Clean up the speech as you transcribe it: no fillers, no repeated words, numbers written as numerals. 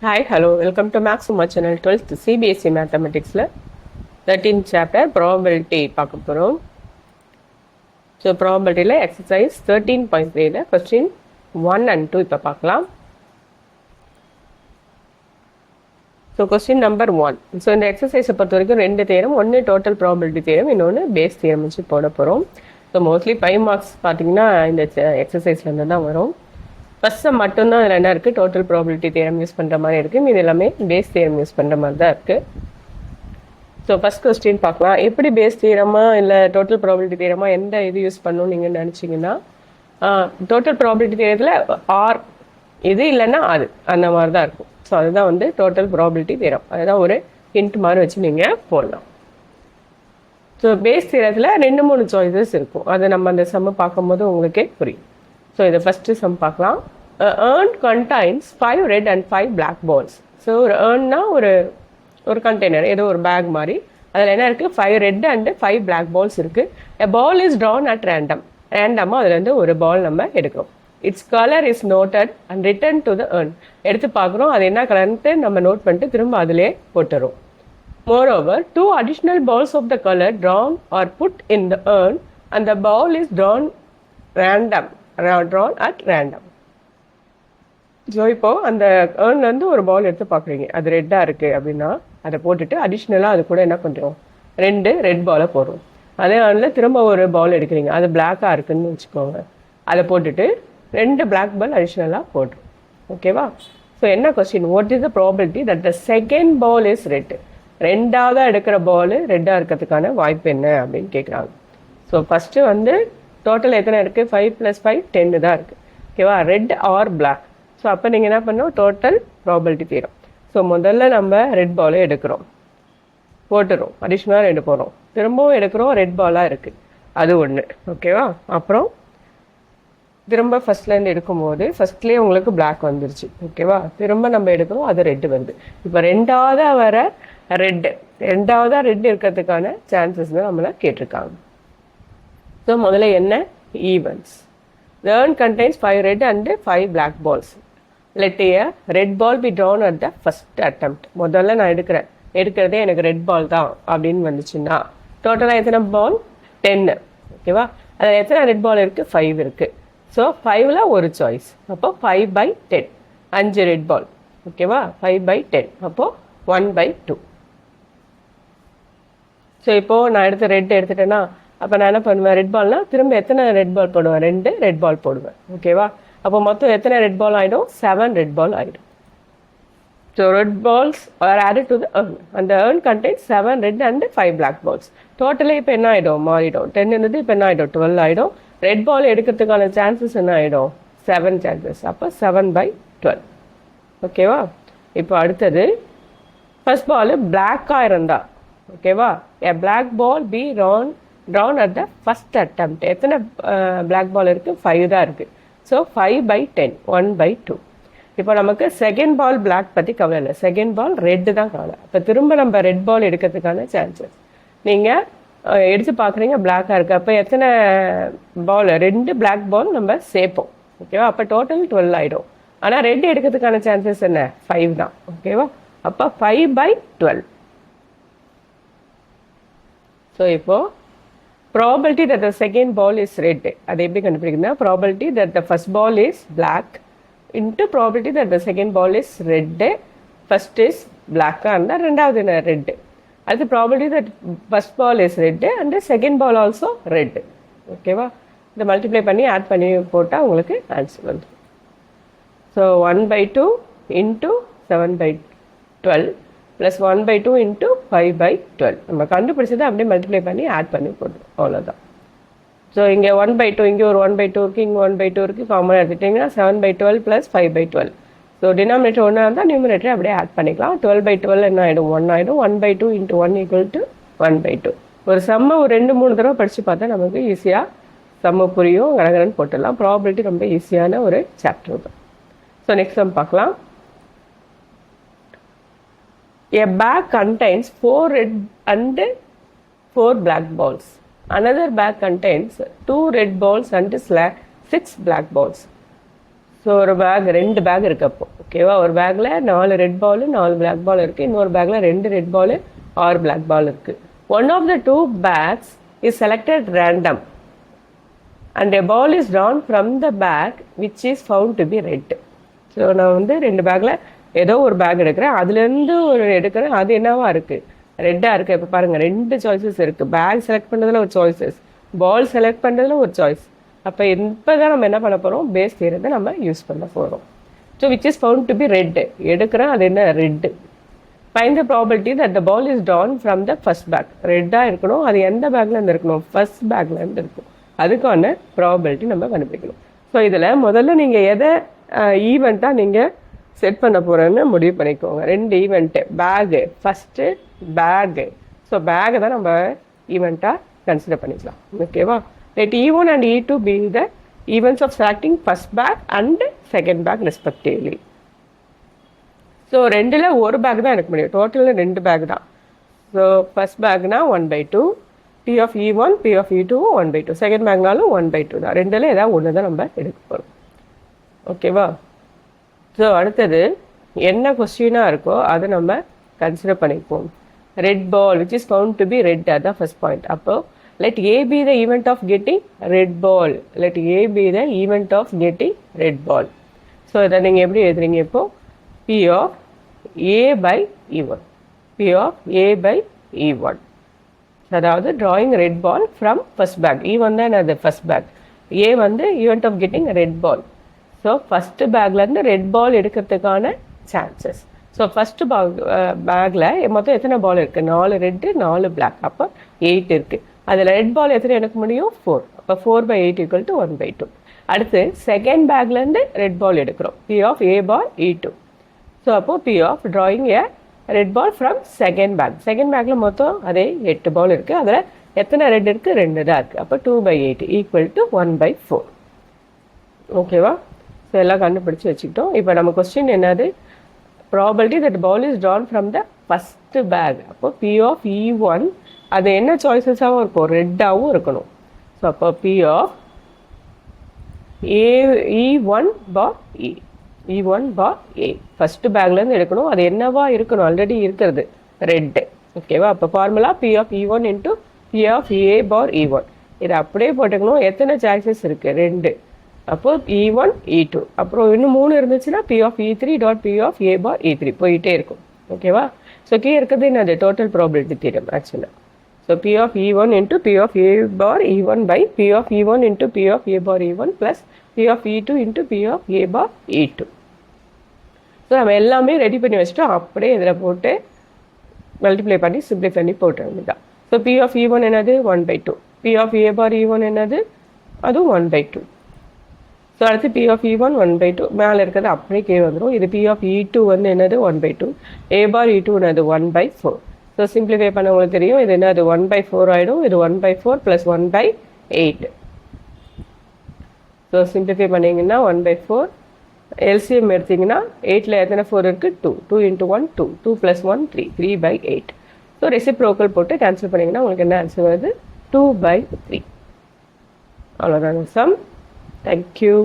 Hi, hello, welcome to Max Summa channel 12th CBSE Mathematics 13th chapter probability பார்க்க போகிறோம். So ப்ராபபிலிட்டியில் exercise 13.3 question 1 and 2 இப்போ பார்க்கலாம். So question number 1. So இந்த எக்ஸசைஸை பொறுத்த வரைக்கும் ரெண்டு தேரம், ஒன்று டோட்டல் ப்ராபபிலிட்டி தேரம், இன்னொன்று பேஸ் தேரம் வச்சு போட போகிறோம். ஸோ மோஸ்ட்லி 5 மார்க்ஸ் பார்த்தீங்கன்னா இந்த எக்ஸசைஸ்லேருந்து தான் வரும். ஃபஸ்ட்டு மட்டும்தான் இதில் என்ன இருக்குது, டோட்டல் ப்ராபபிலிட்டி தேரம் யூஸ் பண்ணுற மாதிரி இருக்குது. இது எல்லாமே பேஸ் தேரம் யூஸ் பண்ணுற மாதிரி தான் இருக்குது. ஸோ ஃபஸ்ட் கொஸ்டின் பார்க்கலாம். எப்படி பேஸ் தேரமா இல்லை டோட்டல் ப்ராபபிலிட்டி தேரமா எந்த இது யூஸ் பண்ணணும் நீங்கள் நினச்சிங்கன்னா, டோட்டல் ப்ராபபிலிட்டி தேரத்தில் ஆர் இது இல்லைன்னா அது அந்த மாதிரி தான் இருக்கும். ஸோ அதுதான் வந்து டோட்டல் ப்ராபபிலிட்டி தேரம். அதுதான் ஒரு ஹிண்ட் மாதிரி வச்சு நீங்கள் போடலாம். ஸோ பேஸ் தேரத்தில் 2-3 சாய்ஸஸ் இருக்கும். அதை நம்ம அந்த சம்மு பார்க்கும்போது உங்களுக்கே புரியும். ஸோ இதை ஃபஸ்ட்டு சம் பார்க்கலாம். Urn contains 5 red and 5 black balls. So ஒரு ஏர்ன்னா ஒரு கண்டெய்னர், ஏதோ ஒரு பேக் மாதிரி. அதில் என்ன இருக்குது, 5 ரெட் அண்டு 5 பிளாக் பால்ஸ் இருக்குது. A ball is drawn at ரேண்டமாக அதுலேருந்து ஒரு பால் நம்ம எடுக்கிறோம். Its colour is noted and returned to the urn. எடுத்து பார்க்குறோம், அது என்ன கலர்ன்ட்டு நம்ம நோட் பண்ணிட்டு திரும்ப அதிலே போட்டுறோம். Moreover 2 additional balls of the color drawn are put in the urn and the ball is drawn at random. So இப்போது அந்த ஏர்ன்லேருந்து ஒரு பால் எடுத்து பார்க்குறீங்க, அது ரெட்டாக இருக்குது அப்படின்னா அதை போட்டுட்டு அடிஷ்னலாக அது கூட என்ன பண்ணுறோம், 2 ரெட் பாலை போடுறோம். அதே ஏர்னில் திரும்ப ஒரு பால் எடுக்கிறீங்க, அது பிளாக்காக இருக்குதுன்னு வச்சுக்கோங்க, அதை போட்டுட்டு 2 பிளாக் பால் அடிஷ்னலாக போடுறோம். ஓகேவா? ஸோ என்ன question, what is the probability that the second ball is red? ரெண்டாவதாக எடுக்கிற பால் ரெட்டாக இருக்கிறதுக்கான வாய்ப்பு என்ன அப்படின்னு கேட்குறாங்க. ஸோ ஃபஸ்ட்டு வந்து டோட்டல் எத்தனை இருக்குது, 5 + 5 10 தான் இருக்குது. ஓகேவா? Red or black. ஸோ அப்போ நீங்கள் என்ன பண்ணணும், டோட்டல் ப்ராபபிலிட்டி தேரும். ஸோ முதல்ல நம்ம ரெட் பாலே எடுக்கிறோம், போட்டுறோம், அடிஷ்னலாக 2 போடுறோம், திரும்பவும் எடுக்கிறோம், ரெட் பாலாக இருக்குது, அது ஒன்று. ஓகேவா? அப்புறம் திரும்ப ஃபஸ்ட்லேருந்து எடுக்கும்போது ஃபஸ்ட்லேயே உங்களுக்கு பிளாக் வந்துருச்சு. ஓகேவா? திரும்ப நம்ம எடுக்கிறோம், அது ரெட்டு வருது. இப்போ ரெண்டாவதாக வர ரெண்டாவதாக ரெட் இருக்கிறதுக்கான சான்சஸ் தான் நம்மளை கேட்டிருக்காங்க. ஸோ முதல்ல என்ன, evens. The urn contains 5 red and 5 black balls. Let a red ball be drawn at the first attempt. முதல்ல நான் எடுக்கிறதே எனக்கு ரெட் பால் தான் அப்படின்னு வந்துச்சுன்னா டோட்டலாக எத்தனை பால், 10. ஓகேவா? அதில் எத்தனை ரெட் பால் இருக்குது, 5 இருக்குது. ஸோ 5ல் ஒரு சாய்ஸ், அப்போ 5/10, 5 ரெட் பால். ஓகேவா? 5/10, அப்போது 1/2. ஸோ இப்போது நான் ரெட் எடுத்துட்டேன்னா அப்போ நான் என்ன பண்ணுவேன், ரெட் பால்னால் திரும்ப எத்தனை ரெட் பால் போடுவேன், 2 ரெட் பால் போடுவேன். ஓகேவா? அப்போ மொத்தம் எத்தனை ரெட் பால் ஆகிடும், 7 ரெட் பால் ஆகிடும். So red balls are added to the urn அந்த urn contains 7 red and 5 black balls. டோட்டலே இப்போ என்ன ஆகிடும், மாறிடும். 10 இருந்தது, இப்போ என்ன ஆகிடும், 12 ஆகிடும். ரெட் பால் எடுக்கிறதுக்கான சான்சஸ் என்ன ஆகிடும், 7 சான்சஸ். அப்போ 7/12. ஓகேவா? இப்போ அடுத்தது ஃபர்ஸ்ட் பால் பிளாக்காக இருந்தால், ஓகேவா, a black ball be drawn at the first attempt. எத்தனை பிளாக் பால் இருக்குது, 5 தான் இருக்குது. ஸோ 5/10, 1/2. இப்போ நமக்கு செகண்ட் பால் பிளாக் பற்றி கவலை இல்லை, செகண்ட் பால் ரெட்டு தான் கவலை. இப்போ திரும்ப நம்ம ரெட் பால் எடுக்கிறதுக்கான சான்சஸ், நீங்கள் எடுத்து பார்க்குறீங்க பிளாக்காக இருக்குது, அப்போ எத்தனை பால், 2 பிளாக் பால் நம்ம சேர்ப்போம். ஓகேவா? அப்போ டோட்டல் 12 ஆகிடும். ஆனால் ரெட் எடுக்கிறதுக்கான சான்சஸ் என்ன, 5 தான். ஓகேவா? அப்போ 5/12. ஸோ இப்போது probability that the second ball is red, அது எப்படி கண்டுபிடிக்கணும்னா, probability that the first ball is black into probability that the second ball is red. first is black and ரெண்டாவது red. அது probability that first ball is red and the second ball also red. ஓகேவா? இதை multiply பண்ணி add பண்ணி போட்டால் உங்களுக்கு answer வந்துடும். So 1/2 into 7/12 plus 1/2 into 5/12. நம்ம கண்டுபிடிச்சதை அப்படியே மல்டிப்ளை பண்ணி ஆட் பண்ணி போடுறோம், அவ்வளோதான். ஸோ இங்கே 1/2, இங்கே ஒரு 1/2 இருக்குது, இங்கே 1/2 இருக்குது, காமனாக எடுத்துட்டிங்கன்னா 7/12 + 5/12. ஸோ டினாமினேட்டர் ஒன்றா இருந்தால் நியூமினேட்டர் அப்படியே ஆட் பண்ணிக்கலாம். 12/12 என்ன ஆகிடும், 1 ஆகிடும். 1/2 into 1 = 1/2. ஒரு சம்மை ஒரு 2-3 தடவை படித்து பார்த்தா நமக்கு ஈஸியாக சம்ம புரியும், கடகடன்னு போட்டுடலாம். ப்ராபபிலிட்டி ரொம்ப ஈஸியான ஒரு சாப்டர் தான். ஸோ நெக்ஸ்ட் சம் பார்க்கலாம். A bag contains 4 red and 4 black balls. Another bag contains 2 red balls and 6 black balls. So ஒரு பேக் 2 பேக் இருக்கு அப்போ ஓகேவா. ஒரு பேக்கில் 4 ரெட் பால் 4 பிளாக் பால் இருக்குது. இன்னொரு பேக்கில் 2 ரெட் பால் 6 பிளாக் பால் இருக்குது. One of the 2 bags is selected random and a ball is drawn from the bag which is found to be red. So நான் வந்து 2 பேக்கில் ஏதோ ஒரு பேக் எடுக்கிறேன், அதுலேருந்து ஒரு எடுக்கிறேன், அது என்னவா இருக்குது, ரெட்டாக இருக்குது. இப்போ பாருங்கள் 2 சாய்ஸஸ் இருக்குது. பேக் செலக்ட் பண்ணுறதுல ஒரு சாய்ஸஸ், பால் செலக்ட் பண்ணுறதுல ஒரு சாய்ஸ். அப்போ இப்போ தான் நம்ம என்ன பண்ண போகிறோம், பேஸ் தியரத்தை நம்ம யூஸ் பண்ண போகிறோம். So which is found to be red, எடுக்கிறேன், அது என்ன red. Find the probability that the ball is drawn from the first bag. ரெட்டாக இருக்கணும், அது எந்த பேக்லேருந்து இருக்கணும், ஃபர்ஸ்ட் பேக்லேருந்து இருக்கும். அதுக்கான ப்ராபபிலிட்டி நம்ம கண்டுபிடிக்கணும். ஸோ இதில் முதல்ல நீங்கள் எதை ஈவெண்ட்டாக நீங்கள் செட் பண்ண போகிறேன்னு முடிவு பண்ணிக்கோங்க. 2 event, bag first, bag. So பேகை தான் நம்ம ஈவெண்ட்டாக கன்சிடர் பண்ணிக்கலாம். ஓகேவா. Let E1 and E2 be the events of selecting first bag and second bag respectively. So 2ல் ஒரு பேக் தான் எனக்கு முடியும், டோட்டலில் 2 பேக் தான். ஸோ ஃபர்ஸ்ட் பேக்னா 1/2, P of E1 P of E2 1/2, second பேக்னாலும் 1/2 தான். 2ல் ஏதாவது ஒன்று தான் நம்ம எடுக்க போகிறோம். ஓகேவா. ஸோ அடுத்தது என்ன கொஸ்டினாக இருக்கோ அதை நம்ம கன்சிடர் பண்ணிப்போம். Red ball which is found to be red, அதுதான் ஃபர்ஸ்ட் பாயிண்ட். அப்போது let A be the event of getting red ball. Let A be the event of getting red ball. So இதை நீங்கள் எப்படி எழுதுறீங்க இப்போ, P of A by E1, P of A by E1. அதாவது drawing red ball from first bag. E1 தான் அது first bag, A வந்து event of getting red ball. So first பேக்லேருந்து ரெட் பால் எடுக்கிறதுக்கான சான்சஸ். ஸோ ஃபஸ்ட்டு பேக்கில் மொத்தம் எத்தனை பால் இருக்குது, 4 ரெட்டு 4 பிளாக், அப்போ 8 இருக்குது. அதில் ரெட் பால் எத்தனை எனக்கு முடியும், 4. அப்போ 4/8 = 1/2. அடுத்து செகண்ட் பேக்லேருந்து ரெட் பால் எடுக்கிறோம், P of A bar E2. So அப்போது P of drawing a red ball from second bag. செகண்ட் பேக்கில் மொத்தம் அதே 8 பால் இருக்குது, அதில் எத்தனை ரெட் இருக்குது, 2 தான் இருக்குது. அப்போ 2/8 = 1/4. ஓகேவா. ஸோ எல்லாம் கண்டுபிடிச்சி வச்சுக்கிட்டோம். இப்போ நம்ம கொஸ்டின் என்னது, probability that ball is drawn from the first bag. அப்போ P of E1 அது என்ன சாய்ஸஸாகவும் இருக்கும், ரெட்டாகவும் இருக்கணும். ஸோ அப்போ P of E1 bar E, E1 bar A first பேக்லேருந்து எடுக்கணும், அது என்னவா இருக்கணும், ஆல்ரெடி இருக்கிறது ரெட்டு. ஓகேவா. அப்போ formula P of E1 × P of A bar E1. இதை அப்படியே போட்டுக்கணும். எத்தனை சாய்ஸஸ் இருக்குது, 2. அப்போ E1 E2, அப்புறம் இன்னும் 3 இருந்துச்சுன்னா P of E3 dot P of A bar E3 போயிட்டே இருக்கும். ஓகேவா. ஸோ கீழே இருக்கிறது என்னது, டோட்டல் ப்ராபபிலிட்டி தியரம் ஆக்சுவலாக. So P of E1 × P of A bar E1 by P of E1 × P of A bar E1 plus P of E2 × P of A bar E2. So நம்ம எல்லாமே ready பண்ணி வச்சுட்டோம். அப்படியே இதில் போட்டு multiply பண்ணி சிம்ப்ளை பண்ணி போட்டு வேண்டியதான். ஸோ P of E1 என்னது, 1/2. P of A bar E1 என்னது, அதுவும் 1/2. ஸோ அடுத்து P of E1 1/2, மேலே இருக்கிறது அப்படியே கீழே வந்துடும். இது P of E2 வந்து என்னது, 1/2. A bar E2 என்னது 1/4. ஸோ சிம்பிளிஃபை பண்ண உங்களுக்கு தெரியும், இது என்னது 1/4 ஆகிடும். இது 1/4 + 1/8. ஸோ சிம்பிளிஃபை பண்ணிங்கன்னா 1/4. எல்சிஎம் எடுத்திங்கன்னா 8ல் எத்தனை 4 இருக்குது, 2. 2 × 1 2, 2 + 1 3, 3/8. ஸோ ரெசிப்ரோக்கல் போட்டு கேன்சல் பண்ணிங்கன்னா உங்களுக்கு என்ன ஆன்சர் வருது, 2/3. அவ்வளோதாங்க சம். Thank you.